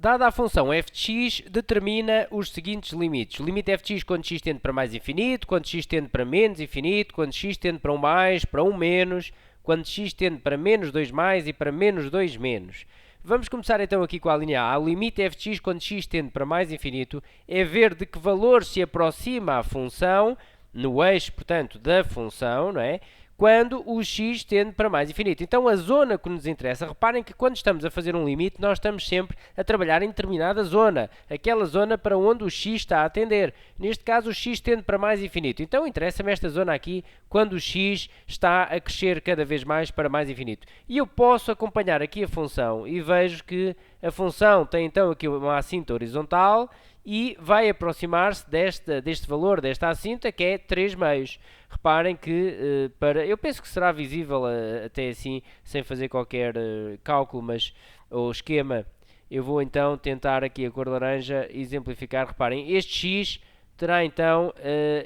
Dada a função f de x, determina os seguintes limites. O limite f de x quando x tende para mais infinito, quando x tende para menos infinito, quando x tende para um mais, para um menos, quando x tende para menos 2 mais e para menos 2 menos. Vamos começar então aqui com a linha A. O limite f de x quando x tende para mais infinito é ver de que valor se aproxima a função, no eixo, portanto, da função, não é? Quando o x tende para mais infinito. Então, a zona que nos interessa, reparem que quando estamos a fazer um limite, nós estamos sempre a trabalhar em determinada zona, aquela zona para onde o x está a tender. Neste caso, o x tende para mais infinito. Então, interessa-me esta zona aqui, quando o x está a crescer cada vez mais para mais infinito. E eu posso acompanhar aqui a função e vejo que a função tem então aqui uma assinta horizontal e vai aproximar-se deste valor, desta assinta, que é 3 meios. Reparem que, eu penso que será visível até assim, sem fazer qualquer cálculo, mas o esquema, eu vou então tentar aqui a cor laranja exemplificar. Reparem, este x terá então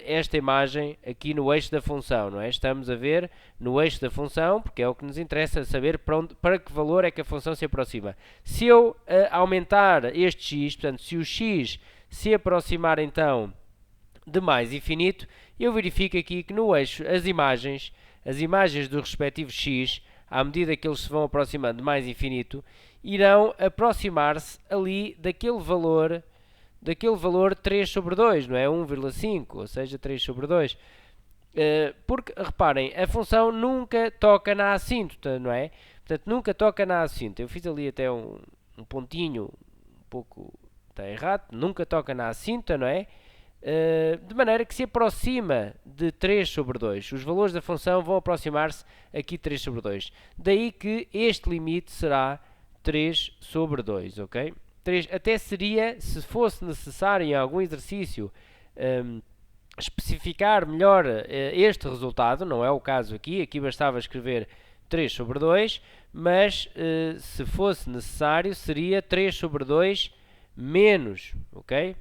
esta imagem aqui no eixo da função, não é? Estamos a ver no eixo da função, porque é o que nos interessa saber para que valor é que a função se aproxima. Se eu aumentar este x, portanto, se o x se aproximar então de mais infinito, eu verifico aqui que no eixo as imagens do respectivo x, à medida que eles se vão aproximando de mais infinito, irão aproximar-se ali daquele valor 3 sobre 2, não é? 1,5, ou seja, 3 sobre 2. Porque, reparem, a função nunca toca na assíntota, não é? Portanto, nunca toca na assíntota. Eu fiz ali até um pontinho um pouco... está errado. Nunca toca na assíntota, não é? De maneira que se aproxima de 3 sobre 2. Os valores da função vão aproximar-se aqui 3 sobre 2. Daí que este limite será 3 sobre 2, ok? 3, até seria, se fosse necessário em algum exercício especificar melhor este resultado, não é o caso aqui bastava escrever 3 sobre 2, mas se fosse necessário seria 3 sobre 2 menos, ok?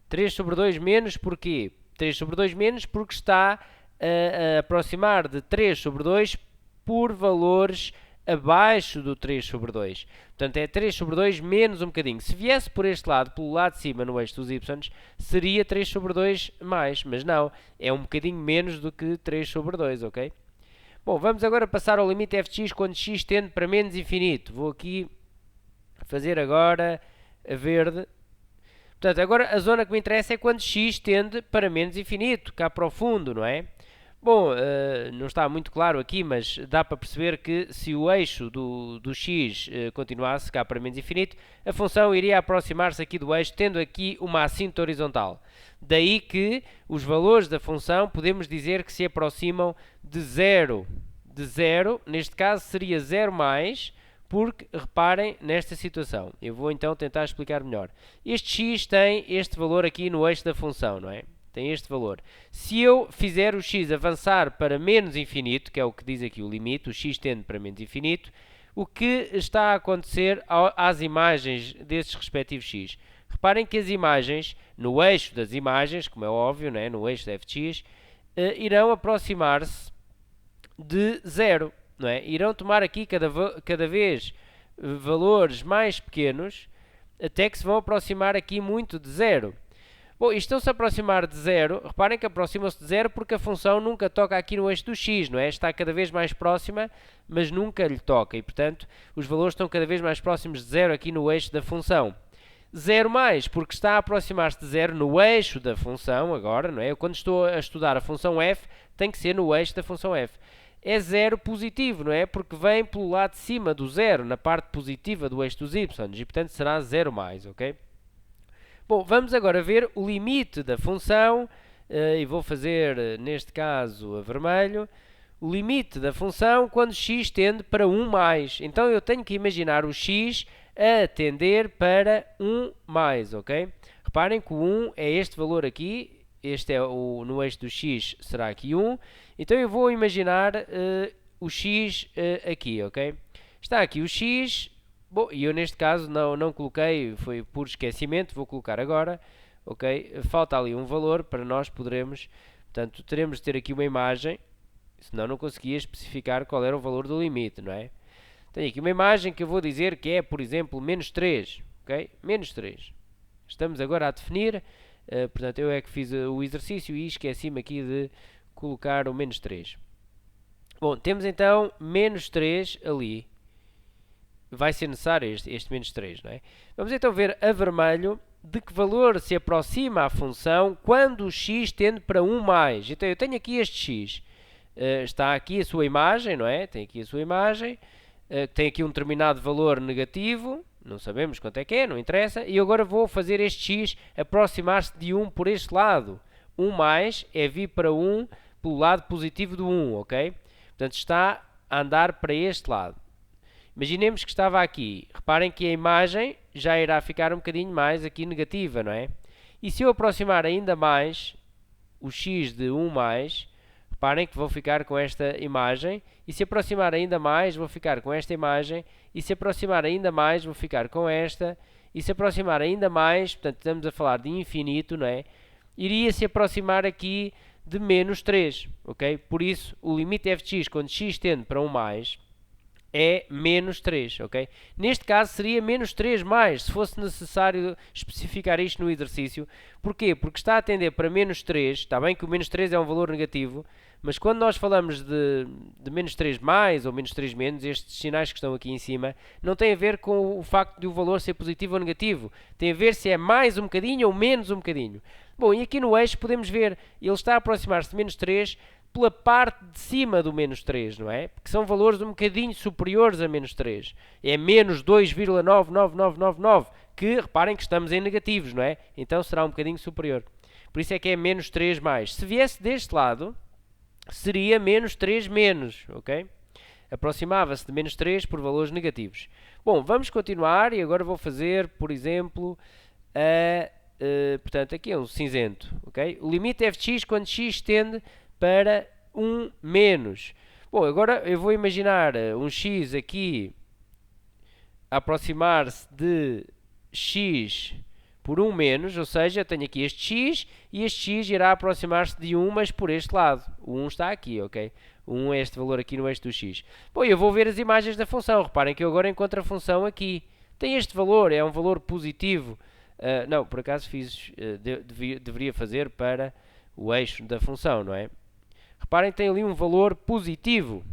3 sobre 2 menos porquê? 3 sobre 2 menos porque está a aproximar de 3 sobre 2 por valores abaixo do 3 sobre 2. Portanto, é 3 sobre 2 menos um bocadinho. Se viesse por este lado, pelo lado de cima, no eixo dos y, seria 3 sobre 2 mais. Mas não, é um bocadinho menos do que 3 sobre 2, ok? Bom, vamos agora passar ao limite f de x quando x tende para menos infinito. Vou aqui fazer agora a verde. Portanto, agora a zona que me interessa é quando x tende para menos infinito, cá para o fundo, não é? Bom, não está muito claro aqui, mas dá para perceber que se o eixo do x continuasse cá para menos infinito, a função iria aproximar-se aqui do eixo, tendo aqui uma assíntota horizontal. Daí que os valores da função podemos dizer que se aproximam de zero. De zero, neste caso seria 0 mais, porque reparem nesta situação. Eu vou então tentar explicar melhor. Este x tem este valor aqui no eixo da função, não é? Tem este valor. Se eu fizer o x avançar para menos infinito, que é o que diz aqui o limite, o x tende para menos infinito, o que está a acontecer às imagens desses respectivos x? Reparem que as imagens, no eixo das imagens, como é óbvio, não é? No eixo da f de x, irão aproximar-se de zero, não é? Irão tomar aqui cada vez valores mais pequenos, até que se vão aproximar aqui muito de zero. Bom, e estão-se a aproximar de zero. Reparem que aproximam-se de zero porque a função nunca toca aqui no eixo do x, não é? Está cada vez mais próxima, mas nunca lhe toca. E, portanto, os valores estão cada vez mais próximos de zero aqui no eixo da função. 0 mais, porque está a aproximar-se de zero no eixo da função, agora, não é? Eu, quando estou a estudar a função f, tem que ser no eixo da função f. É zero positivo, não é? Porque vem pelo lado de cima do zero, na parte positiva do eixo dos y, e, portanto, será 0 mais, ok? Bom, vamos agora ver o limite da função, e vou fazer, neste caso, a vermelho. O limite da função quando x tende para 1 mais. Então, eu tenho que imaginar o x a tender para 1 mais, ok? Reparem que o 1 é este valor aqui, este é no eixo do x, será aqui 1. Então, eu vou imaginar o x aqui, ok? Está aqui o x. Bom, e eu neste caso não coloquei, foi por esquecimento, vou colocar agora, ok? Falta ali um valor para nós podermos, portanto, teremos de ter aqui uma imagem, senão não conseguia especificar qual era o valor do limite, não é? Tenho aqui uma imagem que eu vou dizer que é, por exemplo, menos 3. ok? Menos 3. Estamos agora a definir, portanto eu é que fiz o exercício e esqueci-me aqui de colocar o menos 3. Bom, temos então menos 3 ali. Vai ser necessário este menos 3, não é? Vamos então ver a vermelho de que valor se aproxima a função quando o x tende para 1 mais. Então eu tenho aqui este x. Está aqui a sua imagem, não é? Tem aqui a sua imagem. Tem aqui um determinado valor negativo. Não sabemos quanto é que é, não interessa. E agora vou fazer este x aproximar-se de 1 por este lado. 1 mais é vir para 1 pelo lado positivo do 1, ok? Portanto, está a andar para este lado. Imaginemos que estava aqui. Reparem que a imagem já irá ficar um bocadinho mais aqui negativa, não é? E se eu aproximar ainda mais o x de 1 mais, reparem que vou ficar com esta imagem. E se aproximar ainda mais, vou ficar com esta imagem. E se aproximar ainda mais, vou ficar com esta. E se aproximar ainda mais, portanto, estamos a falar de infinito, não é? Iria se aproximar aqui de menos 3, ok? Por isso, o limite f de x, quando x tende para 1 mais, é menos 3, ok? Neste caso seria menos 3 mais, se fosse necessário especificar isto no exercício. Porquê? Porque está a tender para menos 3, está bem que o menos 3 é um valor negativo, mas quando nós falamos de menos 3 mais ou menos 3 menos, estes sinais que estão aqui em cima, não tem a ver com o facto de o valor ser positivo ou negativo, tem a ver se é mais um bocadinho ou menos um bocadinho. Bom, e aqui no eixo podemos ver, ele está a aproximar-se de menos 3, pela parte de cima do menos 3, não é? Porque são valores um bocadinho superiores a menos 3. É menos 2,99999, que reparem que estamos em negativos, não é? Então será um bocadinho superior. Por isso é que é menos 3 mais. Se viesse deste lado, seria menos 3 menos, ok? Aproximava-se de menos 3 por valores negativos. Bom, vamos continuar e agora vou fazer, por exemplo, portanto, aqui é um cinzento, ok? O limite f de x quando x tende para 1 menos. Bom, agora eu vou imaginar um x aqui a aproximar-se de x por 1 menos, ou seja, tenho aqui este x e este x irá aproximar-se de 1, mas por este lado. O 1 está aqui, ok? O 1 é este valor aqui no eixo do x. Bom, eu vou ver as imagens da função. Reparem que eu agora encontro a função aqui. Tem este valor, é um valor positivo. Não, por acaso deveria fazer para o eixo da função, não é? Reparem que tem ali um valor positivo,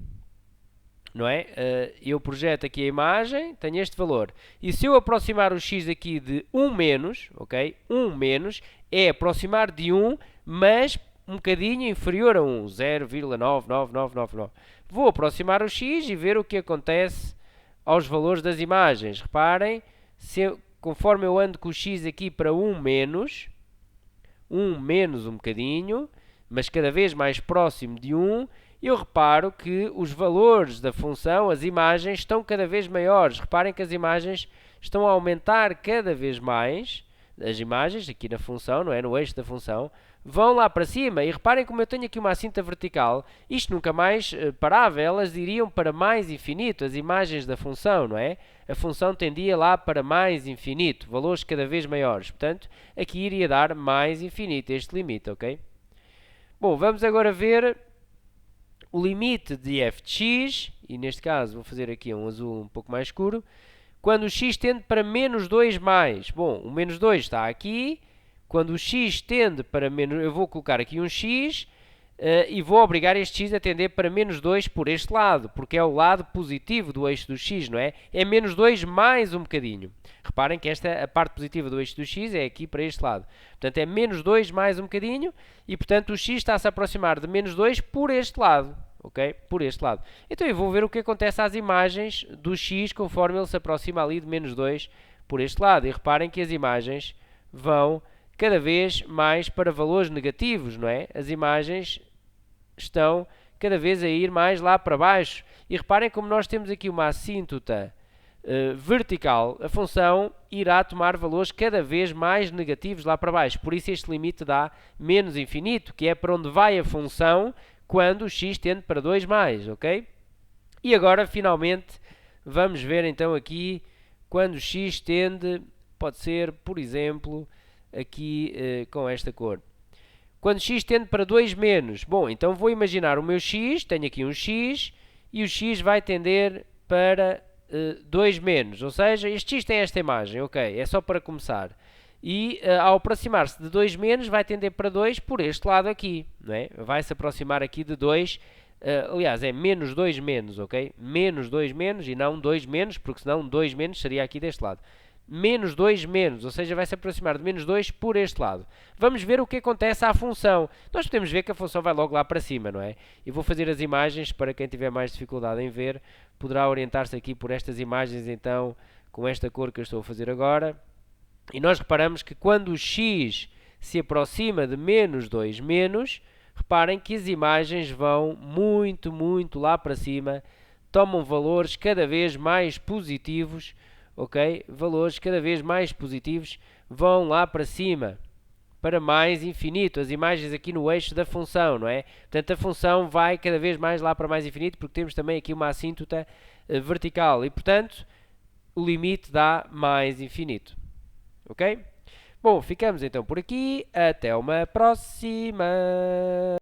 não é? Eu projeto aqui a imagem, tenho este valor. E se eu aproximar o x aqui de 1 menos, ok? 1 menos é aproximar de 1, mas um bocadinho inferior a 1, 0,99999. Vou aproximar o x e ver o que acontece aos valores das imagens. Reparem, conforme eu ando com o x aqui para 1 menos um bocadinho, mas cada vez mais próximo de 1, eu reparo que os valores da função, as imagens, estão cada vez maiores. Reparem que as imagens estão a aumentar cada vez mais. As imagens, aqui na função, não é? No eixo da função, vão lá para cima. E reparem como eu tenho aqui uma cinta vertical. Isto nunca mais parava. Elas iriam para mais infinito, as imagens da função, não é? A função tendia lá para mais infinito, valores cada vez maiores. Portanto, aqui iria dar mais infinito, este limite, ok? Bom, vamos agora ver o limite de f de x, e neste caso vou fazer aqui um azul um pouco mais escuro, quando o x tende para menos 2 mais. Bom, o menos 2 está aqui, quando o x tende para menos... Eu vou colocar aqui um x e vou obrigar este x a tender para menos 2 por este lado, porque é o lado positivo do eixo do x, não é? É menos 2 mais um bocadinho. Reparem que a parte positiva do eixo do x é aqui para este lado. Portanto, é menos 2 mais um bocadinho e, portanto, o x está-se a aproximar de menos 2 por este lado. Ok? Por este lado. Então, eu vou ver o que acontece às imagens do x conforme ele se aproxima ali de menos 2 por este lado. E reparem que as imagens vão cada vez mais para valores negativos, não é? As imagens estão cada vez a ir mais lá para baixo. E reparem como nós temos aqui uma assíntota vertical, a função irá tomar valores cada vez mais negativos lá para baixo. Por isso este limite dá menos infinito, que é para onde vai a função quando o x tende para 2 mais, ok? E agora, finalmente, vamos ver então aqui quando o x tende, pode ser, por exemplo, aqui com esta cor. Quando x tende para 2 menos, bom, então vou imaginar o meu x, tenho aqui um x, e o x vai tender para 2 menos, ou seja, este x tem esta imagem, ok, é só para começar. E ao aproximar-se de 2 menos, vai tender para 2 por este lado aqui, não é? Vai se aproximar aqui de 2, aliás, é menos 2 menos, ok? Menos 2 menos e não 2 menos, porque senão 2 menos seria aqui deste lado. Menos 2 menos, ou seja, vai se aproximar de menos 2 por este lado. Vamos ver o que acontece à função. Nós podemos ver que a função vai logo lá para cima, não é? E vou fazer as imagens para quem tiver mais dificuldade em ver, poderá orientar-se aqui por estas imagens, então, com esta cor que eu estou a fazer agora. E nós reparamos que quando o x se aproxima de menos 2 menos, reparem que as imagens vão muito, muito lá para cima, tomam valores cada vez mais positivos, ok? Valores cada vez mais positivos vão lá para cima, para mais infinito. As imagens aqui no eixo da função, não é? Portanto, a função vai cada vez mais lá para mais infinito, porque temos também aqui uma assíntota vertical e, portanto, o limite dá mais infinito. Ok? Bom, ficamos então por aqui. Até uma próxima!